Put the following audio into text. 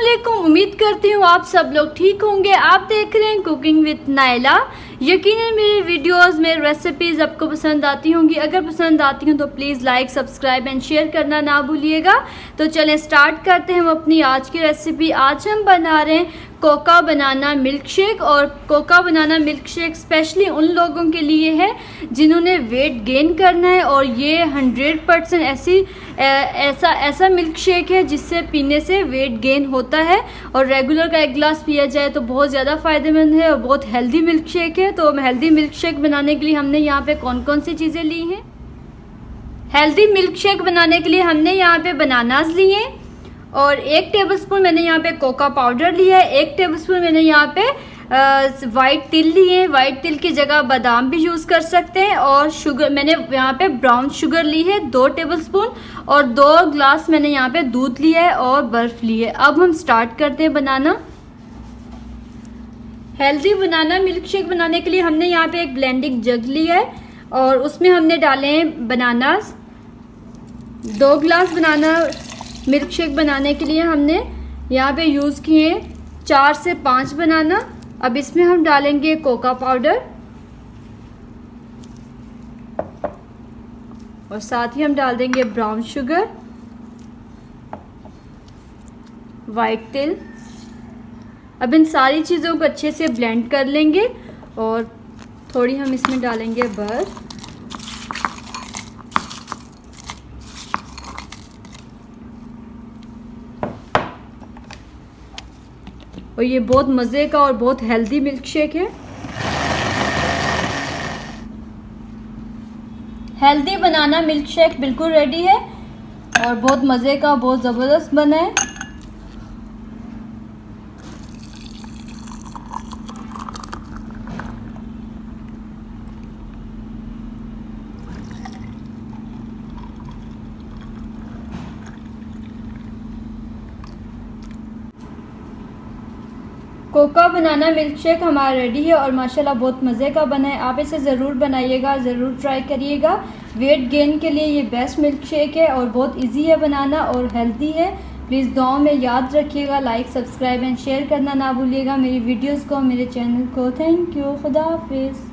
अस्सलामुअलैकुम। उम्मीद करती हूँ आप सब लोग ठीक होंगे। आप देख रहे हैं कुकिंग विद नायला। यकीनन मेरी वीडियोस में रेसिपीज़ आपको पसंद आती होंगी। अगर पसंद आती हों तो please like, subscribe and share करना ना भूलिएगा। तो चलें स्टार्ट करते हैं हम अपनी आज की रेसिपी। आज हम बना रहे हैं कोका बनाना मिल्क शेक। और Coca banana milk shake specially उन लोगों के लिए है जिन्होंने वेट गेन करना है। और ये 100% ऐसा मिल्क शेक है जिससे पीने से वेट गेन होता है। और रेगुलर का एक गिलास पिया जाए तो बहुत ज़्यादा फ़ायदेमंद है और बहुत हेल्दी मिल्क शेक है। तो हेल्दी मिल्क शेक बनाने के लिए हमने यहाँ पे कौन कौन सी चीज़ें ली हैं। हेल्दी मिल्क शेक बनाने के लिए हमने यहाँ पे बनानास लिए हैं और 1 टेबलस्पून मैंने यहाँ पे कोका पाउडर लिया है। 1 टेबलस्पून मैंने यहाँ पे वाइट तिल लिए हैं। वाइट तिल की जगह बादाम भी यूज़ कर सकते हैं। और शुगर मैंने यहाँ पे ब्राउन शुगर ली है 2 टेबलस्पून। और 2 ग्लास मैंने यहाँ पे दूध लिया है और बर्फ़ ली है। अब हम स्टार्ट करते हैं बनाना। हेल्दी बनाना मिल्क शेक बनाने के लिए हमने यहाँ पे एक ब्लेंडिंग जग लिया है और उसमें हमने डाले हैं bananas. 2 glass banana milk shake बनाने के लिए हमने यहाँ पे यूज़ किए हैं 4 से 5 बनाना। अब इसमें हम डालेंगे कोका पाउडर और साथ ही हम डाल देंगे ब्राउन शुगर, वाइट तिल। अब इन सारी चीज़ों को अच्छे से ब्लेंड कर लेंगे और थोड़ी हम इसमें डालेंगे बर्फ़। और ये बहुत मज़े का और बहुत हेल्दी मिल्क शेक है। हेल्दी बनाना मिल्क शेक बिल्कुल रेडी है और बहुत मज़े का, बहुत ज़बरदस्त बना है। कोका बनाना मिल्क शेक हमारा रेडी है और माशाल्लाह बहुत मज़े का बना है। आप इसे ज़रूर बनाइएगा, ज़रूर ट्राई करिएगा। वेट गेन के लिए ये बेस्ट मिल्क शेक है और बहुत इजी है बनाना और हेल्दी है। प्लीज़ दुआओं में याद रखिएगा। लाइक, सब्सक्राइब एंड शेयर करना ना भूलिएगा मेरी वीडियोस को, मेरे चैनल को। Thank you. खुदा हाफिज़।